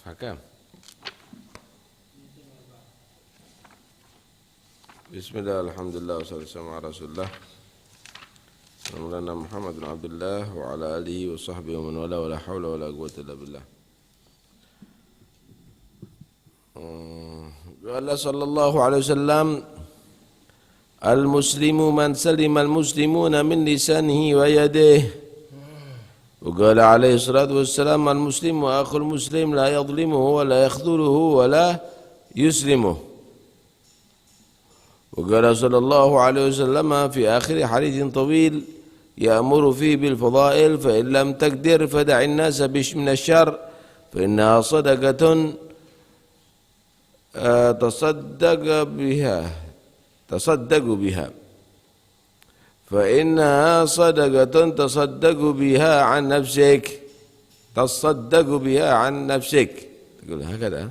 Hakam. Bismillah, alhamdulillah, wassalamu ala rasulullah Maulana Muhammad bin Abdullah wa ala alihi wa sahbihi wa man wala wa la hawla wa la quwwata illa billah. Qala sallallahu alaihi wasallam, al-muslimu man salima al-muslimuna min lisanihi wa yadihi. وقال عليه الصلاة والسلام المسلم وأخو المسلم لا يظلمه ولا يخذله ولا يسلمه. وقال صلى الله عليه وسلم في آخر حديث طويل يأمر فيه بالفضائل فإن لم تقدر فدع الناس من الشر فإنها صدقة تصدق بها فإنها صدقة تصدق بها عن نفسك تقول هكذا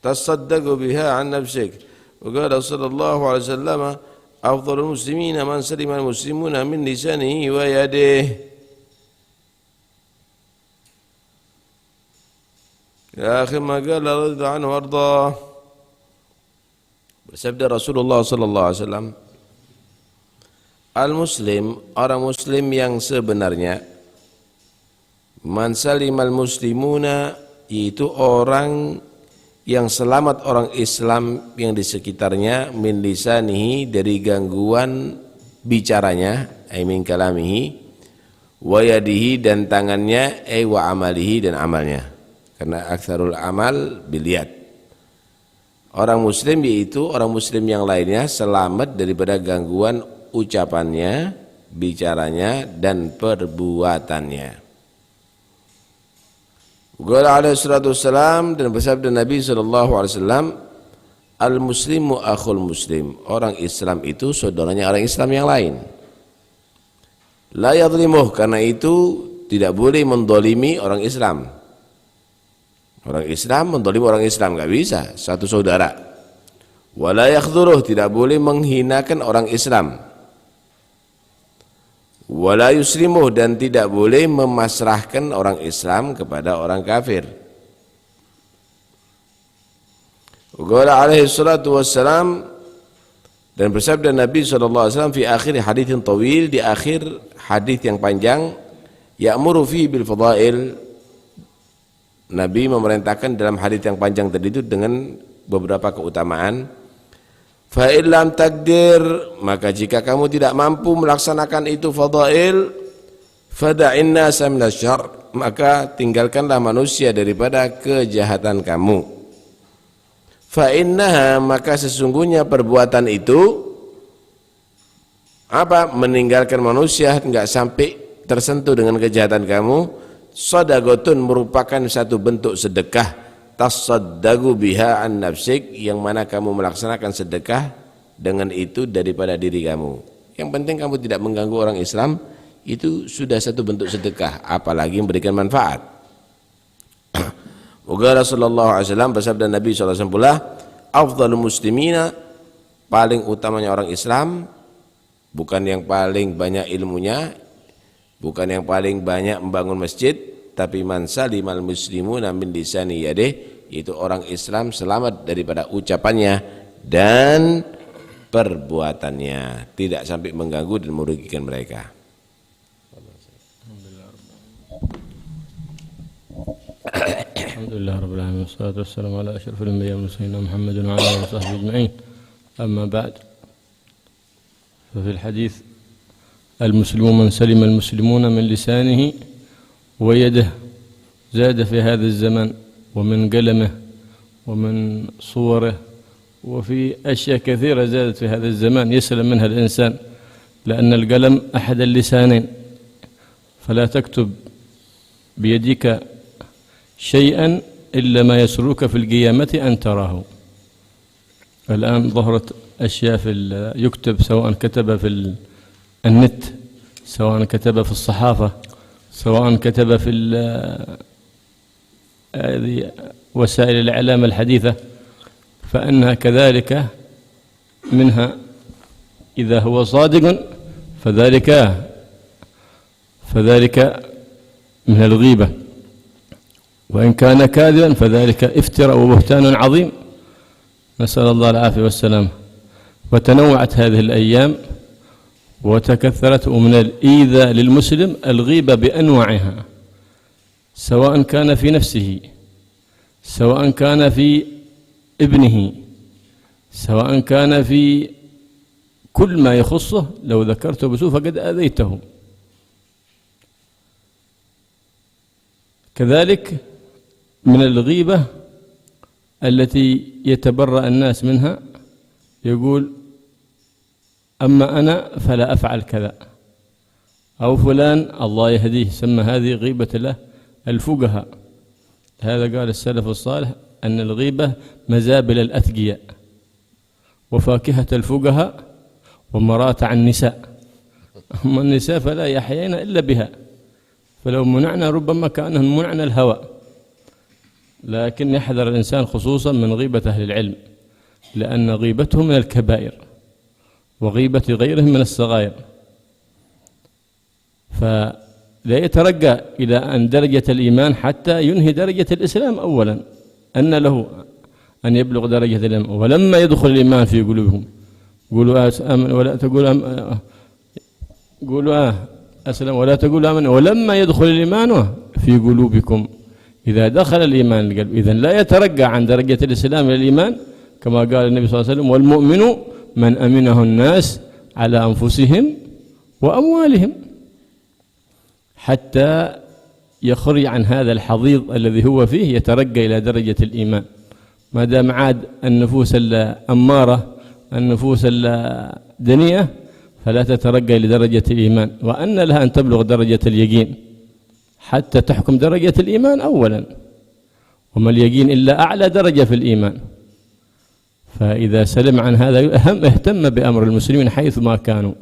تصدق بها عن نفسك. وقال صلى الله عليه وسلم أفضل المسلمين من سلم المسلمون من لسانه ويده. Ya akhi maka radhiyallahu anhu warda. Bersabda Rasulullah sallallahu alaihi wasallam, al-muslim, orang muslim yang sebenarnya, man salimal muslimuna, yaitu orang yang selamat orang Islam yang di sekitarnya, min lisanihi, dari gangguan bicaranya, ay min kalamihi, wa yadihi, dan tangannya, ay wa amalihi, dan amalnya. Karena aktsarul amal biliat. Orang muslim yaitu orang muslim yang lainnya selamat daripada gangguan ucapannya, bicaranya, dan perbuatannya. Qala alaihi salatu wassalam, dan bersabda Nabi sallallahu alaihi wasallam, al muslimu akhul muslim, orang Islam itu saudaranya orang Islam yang lain. La yadhlimuh, karena itu tidak boleh mendolimi orang Islam. Orang Islam mendolimi orang Islam, enggak bisa, satu saudara. Wala yakhdhuruh, tidak boleh menghinakan orang Islam. Wala yuslimuh, dan tidak boleh memasrahkan orang Islam kepada orang kafir. Qala alaihi salatu wassalam, dan bersabda Nabi SAW fi akhir haditsin tawil, di akhir hadis yang panjang, ya'muru fi bil fadail, Nabi memerintahkan dalam hadis yang panjang tadi itu dengan beberapa keutamaan. Fa illam takdir, maka jika kamu tidak mampu melaksanakan itu fadail, fada'in nasa minasyarr, maka tinggalkanlah manusia daripada kejahatan kamu. Fa innaha, maka sesungguhnya perbuatan itu apa? Meninggalkan manusia enggak sampai tersentuh dengan kejahatan kamu. Sadaqatun, merupakan satu bentuk sedekah, tasaddaqu biha an nafsik, yang mana kamu melaksanakan sedekah dengan itu daripada diri kamu. Yang penting kamu tidak mengganggu orang Islam, itu sudah satu bentuk sedekah, apalagi memberikan manfaat. Qala sallallahu alaihi wasallam, bersabda Nabi sallallahu alaihi wasallam pula, afdhalul muslimina, paling utamanya orang Islam, bukan yang paling banyak ilmunya, bukan yang paling banyak membangun masjid, tapi man salimal muslimuna min lisani yadih, itu orang Islam selamat daripada ucapannya dan perbuatannya, tidak sampai mengganggu dan merugikan mereka. Alhamdulillah rabbil alamin, wassalatu wassalamu ala asyrafil anbiya'i wal mursalin Muhammadin wa ala alihi wa sahbihi ajma'in. Amma ba'd. Fa fil hadits المسلم من سلم المسلمون من لسانه ويده، زاد في هذا الزمن ومن قلمه ومن صوره، وفي أشياء كثيرة زادت في هذا الزمان يسلم منها الإنسان، لأن القلم أحد اللسانين، فلا تكتب بيدك شيئا إلا ما يسرك في القيامة أن تراه. الآن ظهرت أشياء يكتب، سواء كتب في النت، سواء كتب في الصحافة، سواء كتب في هذه وسائل الإعلام الحديثة، فإنها كذلك منها إذا هو صادق فذلك من الغيبة، وإن كان كاذبا فذلك افتراء وبهتان عظيم، نسأل الله العافية والسلام. وتنوعت هذه الأيام وتكثرت، ومن الإيذاء للمسلم الغيبة بأنواعها، سواء كان في نفسه، سواء كان في ابنه، سواء كان في كل ما يخصه. لو ذكرته بسوء فقد آذيته. كذلك من الغيبة التي يتبرأ الناس منها، يقول أما أنا فلا أفعل كذا، أو فلان الله يهديه، سمى هذه غيبة له الفقهاء. هذا قال السلف الصالح أن الغيبة مزابل الأثقياء وفاكهة الفقهاء ومراتع النساء. أما النساء فلا يحيين إلا بها، فلو منعنا ربما كأنهم منعنا الهوى. لكن يحذر الإنسان خصوصا من غيبة أهل العلم، لأن غيبتهم من الكبائر وغيبة غيرهم من الصغائر. فلا يترقى إلى أن درجة الإيمان حتى ينهي درجة الإسلام أولا، أن له أن يبلغ درجة الإيمان. ولما يدخل الإيمان في قلوبهم قولوا آمن ولا تقولوا قولوا أسلم ولا تقولوا آمن، ولما يدخل الإيمان في قلوبكم. إذا دخل الإيمان القلب إذن لا يترقى عن درجة الإسلام إلى الإيمان، كما قال النبي صلى الله عليه وسلم: والمؤمن من أمنه الناس على أنفسهم وأموالهم، حتى يخرج عن هذا الحضيض الذي هو فيه، يترقى إلى درجة الإيمان. ما دام عاد النفوس الأمارة، النفوس الدنيئة، فلا تترقى إلى درجة الإيمان، وأن لها أن تبلغ درجة اليقين حتى تحكم درجة الإيمان أولا، وما اليقين إلا أعلى درجة في الإيمان. فإذا سلم عن هذا اهتم بأمر المسلمين حيث ما كانوا،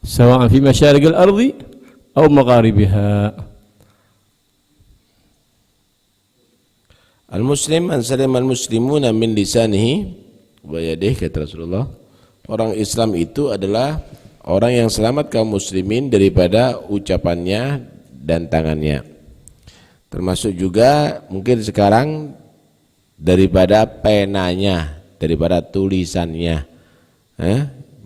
سواء في مشارق الأرض أو مغاربها. Al-muslim man salima al-muslimuna min lisanihi wa yadihi, kata Rasulullah. Orang Islam itu adalah orang yang selamat kaum muslimin daripada ucapannya dan tangannya. Termasuk juga mungkin sekarang daripada penanya, daripada tulisannya,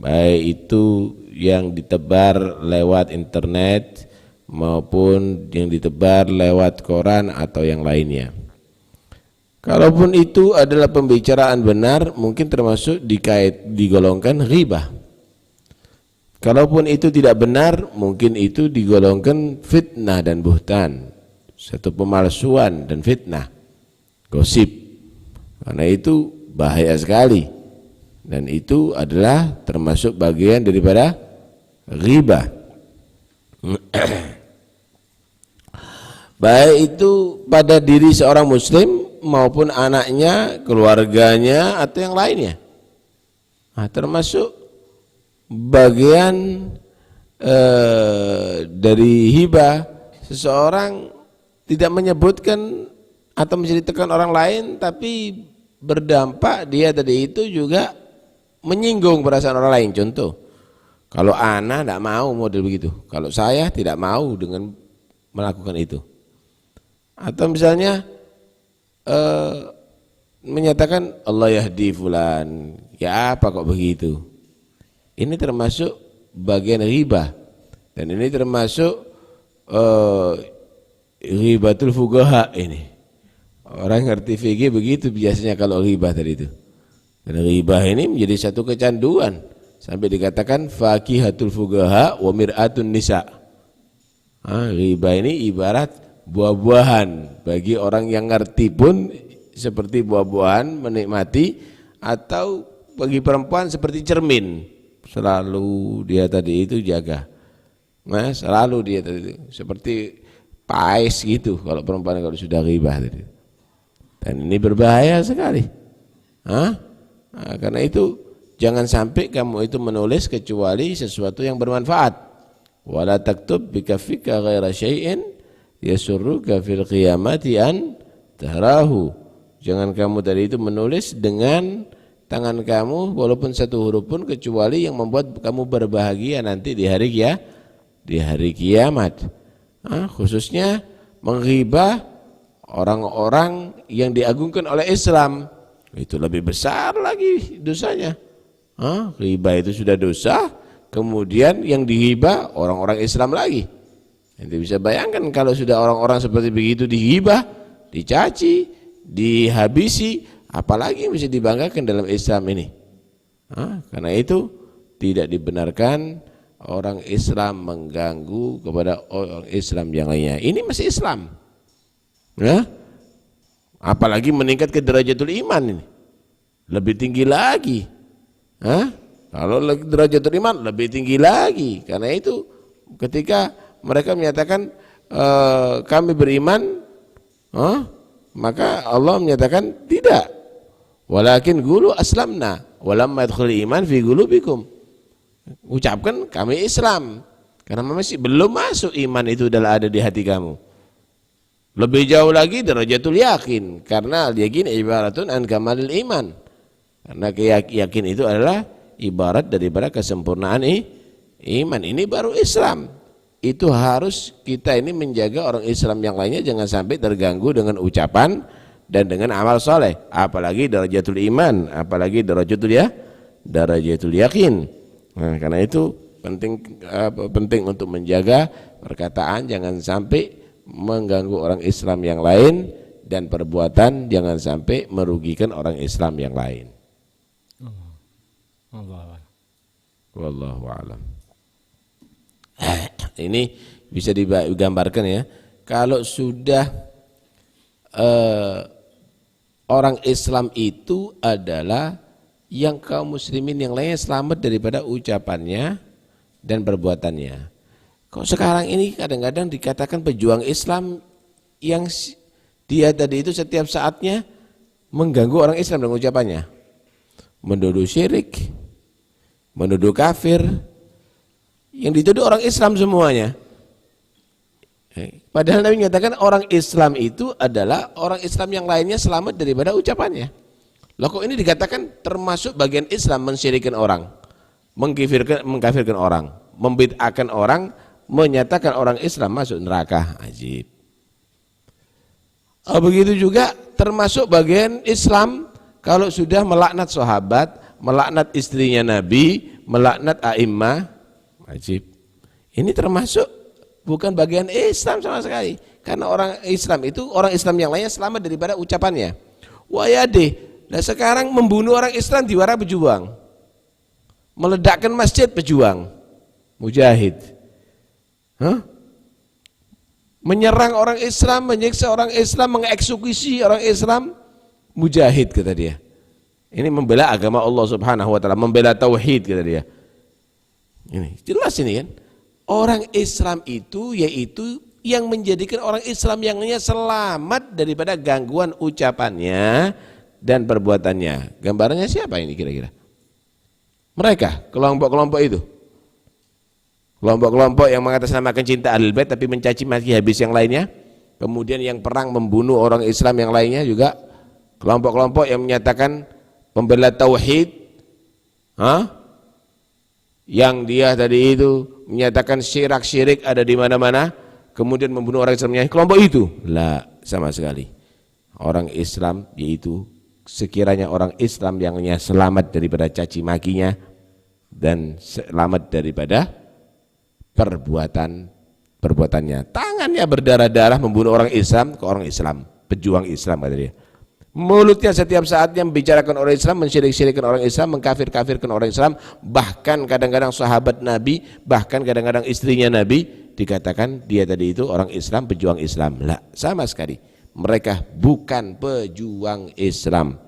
baik itu yang ditebar lewat internet maupun yang ditebar lewat koran atau yang lainnya. Kalaupun itu adalah pembicaraan benar, mungkin termasuk digolongkan ghibah. Kalaupun itu tidak benar, mungkin itu digolongkan fitnah dan buhtan, satu pemalsuan dan fitnah, gosip. Karena itu bahaya sekali, dan itu adalah termasuk bagian daripada ghibah. Baik itu pada diri seorang muslim maupun anaknya, keluarganya, atau yang lainnya. Termasuk bagian dari hibah, seseorang tidak menyebutkan atau menceritakan orang lain, tapi berdampak dia tadi itu juga menyinggung perasaan orang lain. Contoh, kalau ana tidak mau model begitu, kalau saya tidak mau dengan melakukan itu. Atau misalnya menyatakan Allah yahdi fulan, ya apa kok begitu. Ini termasuk bagian ghibah, dan ini termasuk ghibatul fuqaha. Ini orang ngerti fikih begitu biasanya kalau ghibah tadi itu. Dan ghibah ini menjadi satu kecanduan sampai dikatakan faqihatul fuqaha wa mir'atun nisa. Ghibah ini ibarat buah-buahan bagi orang yang ngerti pun, seperti buah-buahan menikmati, atau bagi perempuan seperti cermin, selalu dia tadi itu jaga, selalu dia tadi itu seperti pais gitu kalau perempuan kalau sudah ghibah tadi. Dan ini berbahaya sekali. Karena itu jangan sampai kamu itu menulis kecuali sesuatu yang bermanfaat. Wala taktub bikaffika ghaira syai'in yasurruka fil qiyamati an tahrahu. Jangan kamu tadi itu menulis dengan tangan kamu walaupun satu huruf pun kecuali yang membuat kamu berbahagia nanti di hari kiamat. Khususnya menghibah orang-orang yang diagungkan oleh Islam, itu lebih besar lagi dosanya. Ghibah itu sudah dosa, kemudian yang dihibah orang-orang Islam lagi. Ente bisa bayangkan kalau sudah orang-orang seperti begitu dihibah, dicaci, dihabisi, apalagi yang bisa dibanggakan dalam Islam ini. Karena itu tidak dibenarkan orang Islam mengganggu kepada orang Islam yang lainnya. Ini masih Islam, apalagi meningkat ke derajatul iman ini, lebih tinggi lagi. Kalau derajatul iman lebih tinggi lagi. Karena itu ketika mereka menyatakan kami beriman, maka Allah menyatakan tidak. Walakin qulu aslamna walamma yadkhulul iman fi qulubikum. Ucapkan kami Islam, karena masih belum masuk iman itu adalah ada di hati kamu. Lebih jauh lagi derajatul yakin, karena yakin ibaratun an kamalil iman. Karena yakin itu adalah ibarat daripada kesempurnaan iman. Ini baru Islam. Itu harus kita ini menjaga orang Islam yang lainnya jangan sampai terganggu dengan ucapan dan dengan amal soleh, apalagi darajatul iman, apalagi darajatul yakin. Karena itu penting untuk menjaga perkataan jangan sampai mengganggu orang Islam yang lain, dan perbuatan jangan sampai merugikan orang Islam yang lain. Wallahu a'lam. Ini bisa digambarkan ya, kalau sudah orang Islam itu adalah yang kaum muslimin yang lainnya selamat daripada ucapannya dan perbuatannya. Kok sekarang ini kadang-kadang dikatakan pejuang Islam yang dia tadi itu setiap saatnya mengganggu orang Islam dengan ucapannya, menuduh syirik, menuduh kafir, yang dituduh orang Islam semuanya. Padahal Nabi menyatakan orang Islam itu adalah orang Islam yang lainnya selamat daripada ucapannya. Loh kok ini dikatakan termasuk bagian Islam mensyirikkan orang, mengkafirkan orang, membid'ahkan orang, menyatakan orang Islam masuk neraka. Ajib. Begitu juga termasuk bagian Islam kalau sudah melaknat sahabat, melaknat istrinya Nabi, melaknat a'immah. Ajib. Ini termasuk bukan bagian Islam sama sekali. Karena orang Islam itu, orang Islam yang lainnya selamat daripada ucapannya. Wayadeh. Nah sekarang membunuh orang Islam diwara pejuang, meledakkan masjid pejuang, mujahid, menyerang orang Islam, menyiksa orang Islam, mengeksekusi orang Islam, mujahid kata dia. Ini membela agama Allah Subhanahu wa taala, membela tauhid kata dia. Ini jelas ini kan. Orang Islam itu yaitu yang menjadikan orang Islam yang lainnya selamat daripada gangguan ucapannya dan perbuatannya. Gambarannya siapa ini kira-kira? Mereka, kelompok-kelompok itu. Kelompok-kelompok yang mengatasnamakan cinta Ahlul Bait tapi mencaci maki habis yang lainnya. Kemudian yang perang membunuh orang Islam yang lainnya juga. Kelompok-kelompok yang menyatakan pembela tauhid, yang dia tadi itu menyatakan syirik ada di mana-mana, kemudian membunuh orang Islam. Kelompok itu lah sama sekali. Orang Islam yaitu sekiranya orang Islam yang selamat daripada caci makinya dan selamat daripada perbuatannya. Tangannya berdarah-darah membunuh orang Islam ke orang Islam, pejuang Islam kata dia. Mulutnya setiap saatnya membicarakan orang Islam, mensyirik-syirikkan orang Islam, mengkafir-kafirkan orang Islam, bahkan kadang-kadang sahabat Nabi, bahkan kadang-kadang istrinya Nabi, dikatakan dia tadi itu orang Islam, pejuang Islam. Lah, sama sekali. Mereka bukan pejuang Islam.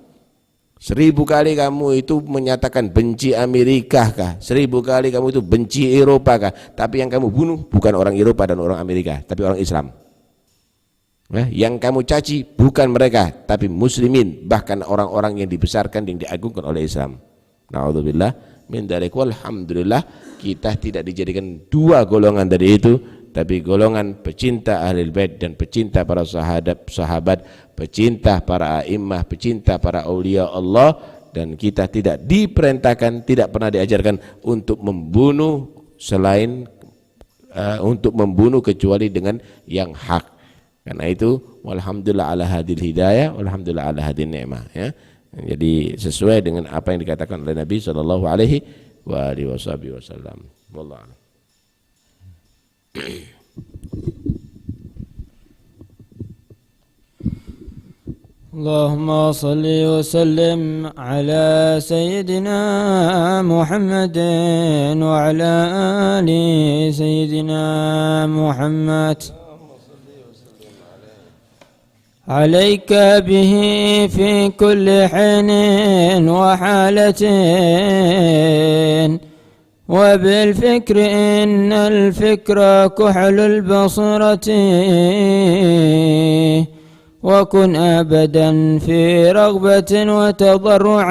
1000 kali kamu itu menyatakan benci Amerika kah? 1000 kali kamu itu benci Eropa kah? Tapi yang kamu bunuh bukan orang Eropa dan orang Amerika, tapi orang Islam. Yang kamu caci bukan mereka, tapi muslimin, bahkan orang-orang yang dibesarkan, yang diagungkan oleh Islam. Na'udzubillah min dzalik. Walhamdulillah kita tidak dijadikan dua golongan dari itu, tapi golongan pecinta Ahlul Bait dan pecinta para sahabat, pecinta para a'immah, pecinta para aulia Allah, dan kita tidak diperintahkan, tidak pernah diajarkan untuk membunuh selain untuk membunuh kecuali dengan yang hak. Karena itu walhamdulillah ala hadil hidayah, walhamdulillah ala hadil ni'mah, ya. Jadi sesuai dengan apa yang dikatakan oleh Nabi sallallahu alaihi wasallam. Wallahu a'lam. اللهم صل وسلم على سيدنا محمد وعلى آل سيدنا محمد عليك به في كل حين وحالة وبالفكر إن الفكر كحل البصرة وكن أبدا في رغبة وتضرع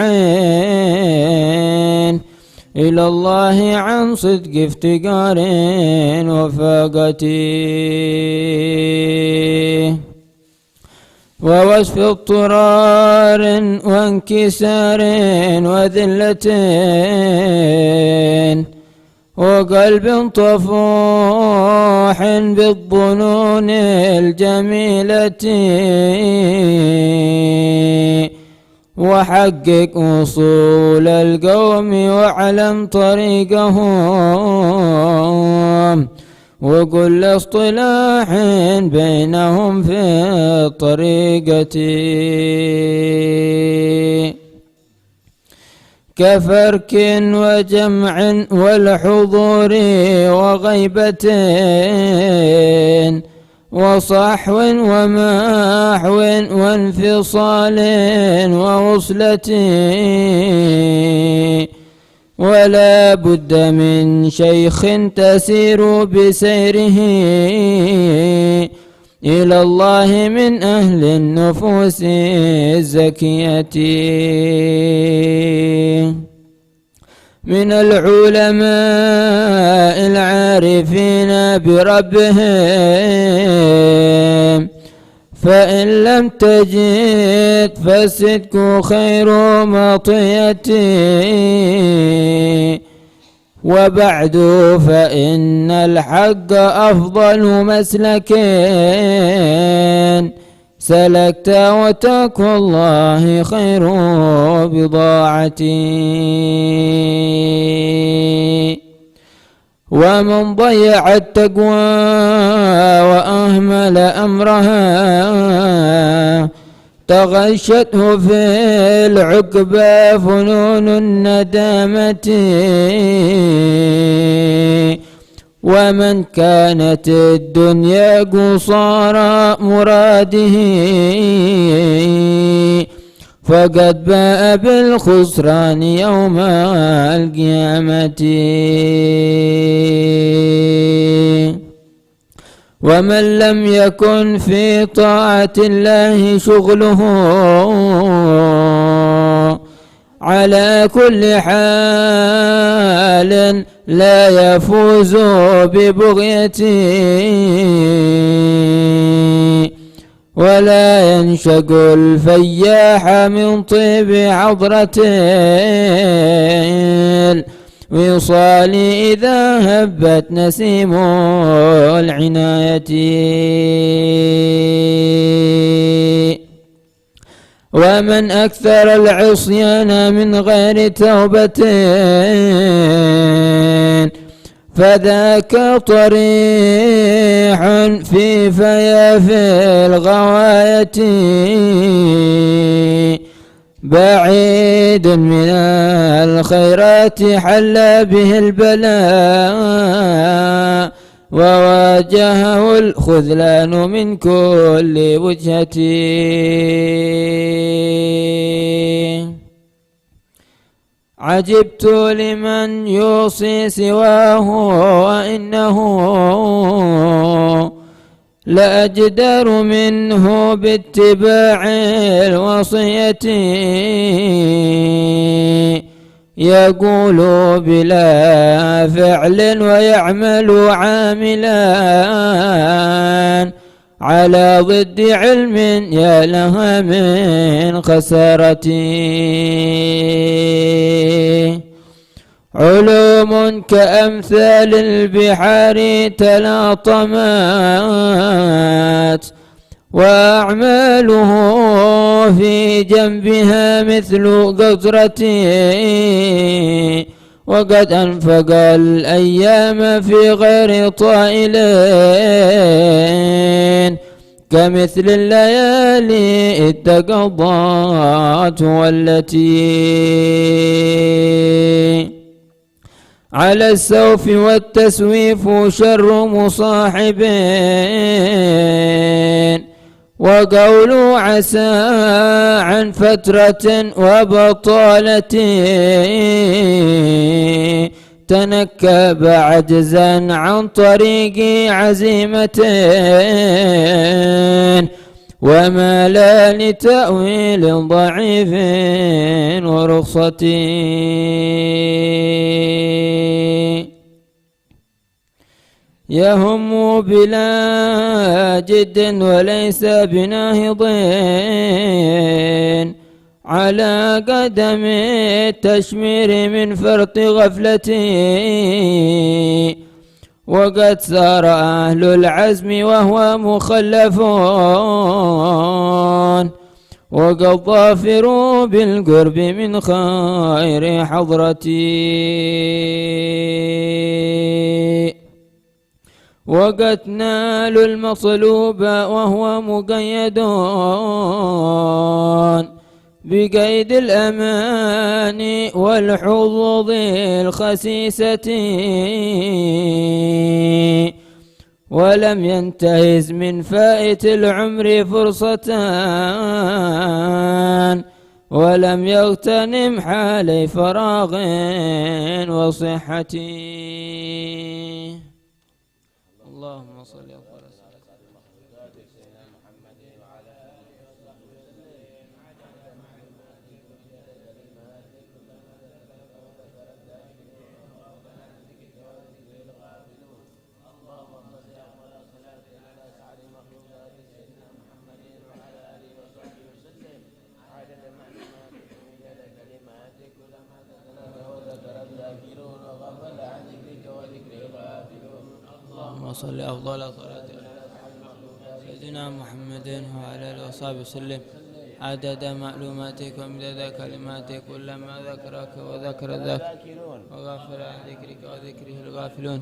إلى الله عن صدق افتقار وفاقة ووصف اضطرار وانكسار وذلة وقلب طفوح بالظنون الجميلة وحقق وصول القوم واعلم طريقهم وكل اصطلاح بينهم في الطريقة كفرك وجمع والحضور وغيبة وصحو ومحو وانفصال ووصلة ولا بد من شيخ تسير بسيره إلى الله من أهل النفوس الزكية من العلماء العارفين بربهم فإن لم تجد فالصدق خير مطيتي وبعد فإن الحق أفضل مسلك سلكت وتقوى الله خير بضاعتي ومن ضيع التقوى وأهمل أمرها تغشته في العقبى فنون الندامة ومن كانت الدنيا قصارى مراده فقد باء بالخسران يوم القيامة ومن لم يكن في طاعة الله شغله على كل حال لا يفوز ببغيته ولا ينشغل فياح من طيب عضرته الوصال إذا هبت نسيم العناية ومن أكثر العصيان من غير توبة فذاك طريح في فياف الغواية بعيد من الخيرات حل به البلاء وواجهه الخذلان من كل وجهة عجبت لمن يوصي سواه وإنه لأجدر منه باتباع الوصية يقول بلا فعل ويعمل عاملا على ضد علم يا لها من خسارة. علوم كأمثال البحار تلاطمات وأعماله في جنبها مثل قطرة وقد أنفق الأيام في غير طائلين كمثل الليالي التقضات والتي على السوف والتسويف شر مصاحبين وقول عسى عن فترة وبطالة تنكب عجزا عن طريق عزيمة وما لا لتأويل ضعيف ورخصة. يهم بلا جد وليس بناهض على قدم التشمير من فرط غفلتي وقد سار أهل العزم وهو مخلف وقد ظافروا بالقرب من خير حضرتي وقد نالوا المطلوب وهو مقيد بقيد الأمان والحظوظ الخسيسة ولم ينتهز من فائت العمر فرصة ولم يغتنم حالي فراغ وصحة. اللهم صل على صل أفضل صلاة سيدنا محمد وعلى آله وصحبه وسلم عدد معلوماتك ومدد كلماتك كلما ذكرك وذكر ذاك وغافل عن ذكرك وذكره الغافلون.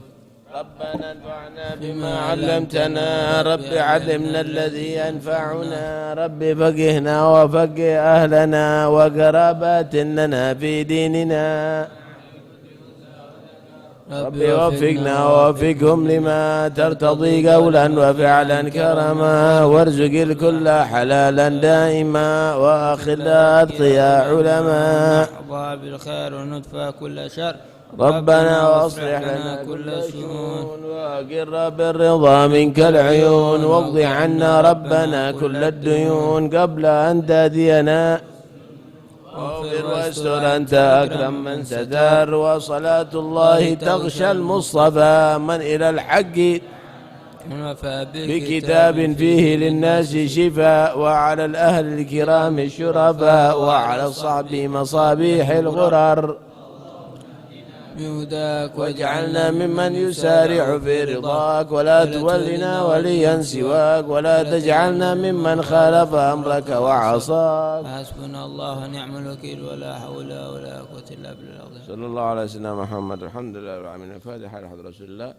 ربنا انفعنا بما علمتنا رب علمنا الذي ينفعنا رب فقهنا وفقه أهلنا وقرابات لنا في ديننا رب وفقنا ووفقهم لما ترتضي قولا وفعلا كرما وارزق الكل حلالا دائما وأخذ أتقياء علماء بالخير ونطفى كل شر ربنا واصلح لنا كل شؤون وأقر بالرضا منك العيون واقض عنا ربنا كل الديون قبل أن تأتينا واغفر واستر أنت أكرم من ستر وصلاة الله تغشى المصطفى من إلى الحق بكتاب فيه للناس شفاء وعلى الأهل الكرام الشرفاء وعلى الصحب مصابيح الغرر بهداك واجعلنا ممن يسارع في رضاك ولا تولنا وليا سواك ولا تجعلنا ممن خالف أمرك وعصاك. حسبنا الله ونعم الوكيل ولا حول ولا قوة إلا بالله. صلى الله على سيدنا محمد. الحمد لله رب العالمين. الفاتحة لحضرة رسول الله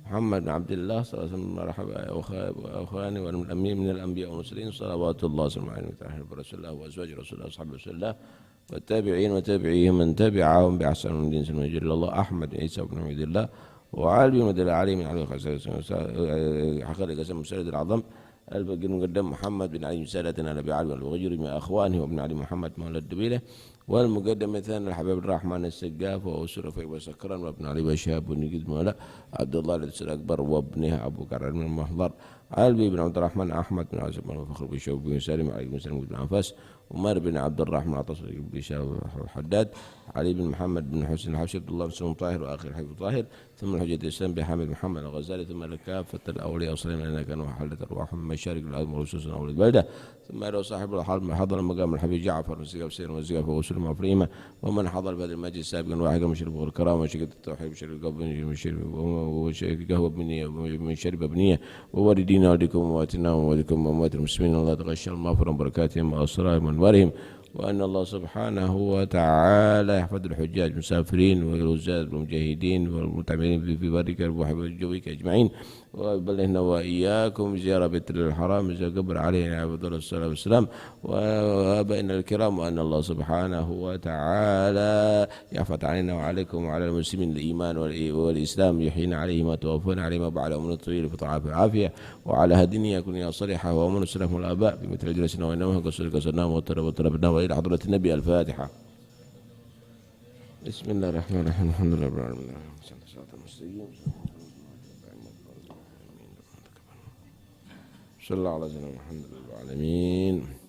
محمد بن عبد الله صلى الله عليه وسلم. مرحبا يا أخواني والأمين من الأنبياء والمرسلين صلوات الله وسلامه عليه وعلى رسول الله وأزواج رسول الله وصحبه رسول الله والتابعين وتابعيهم من تبعهم بأحسن من دين سلم جل الله أحمد عيسى بن عبد الله وعلي بن علي من علي حقيقة قسم مسجد العظم المقدم محمد بن علي سادتنا نبي علي والغجر من أخوانه وابن علي محمد مولى الدبيلة والمقدم الثاني الحبيب الرحمن السقاف وأسرة في وسكران وابن علي وشهاب بن مولى عبد الله الذي أكبر وابنه أبو كرر من المحضر علي بن عبد الرحمن أحمد بن عاصم بن فخر بن شوب بن سالم علي بن سالم بن عفاس عمر بن عبد الرحمن عطس بن شاب الحداد علي بن محمد بن حسين الحبشي عبد الله بن سليم طاهر وآخر حبيب طاهر ثم الحجة الإسلام بحامد محمد الغزالي ثم لكافة الأولياء والصالحين لأننا كانوا حلة أرواحهم من مشارق الأرض ورسوسنا أولي البلدة ثم إلى صاحب الحرب من حضر مقام الحبيب جعفر وسيقف سير وسيقف وسلم وفريمة ومن حضر بهذا المجلس سابقا واحد من شرب الكرامة وشرب التوحيد وشرب قهوة بنية من شرب بنية ووالدينا ولدكم وواتنا ووالدكم وأموات المسلمين الله تغشى المغفرة وبركاتهم وأسرارهم وأنوارهم وأن الله سبحانه وتعالى يحفظ الحجاج المسافرين والوزاد والمجاهدين والمتعملين في برك وجوك أجمعين وبلغنا وإياكم زيارة بيت الحرام إذا قبر علينا عبد الله الصلاة والسلام وآبائنا الكرام وأن الله سبحانه وتعالى يحفظ علينا وعليكم وعلى المسلمين الإيمان والإسلام يحيينا عليه ما توفينا عليه ما بعد أمر طويل في طاعة العافية وعلى هدينا يكون صالحة وأمر السلام الآباء بمثل جلسنا وإنما قصرك سنام وطربنا وإلى حضرة النبي الفاتحة. بسم الله الرحمن الرحيم الحمد لله رب العالمين صلى الله على سيدنا محمد العالمين.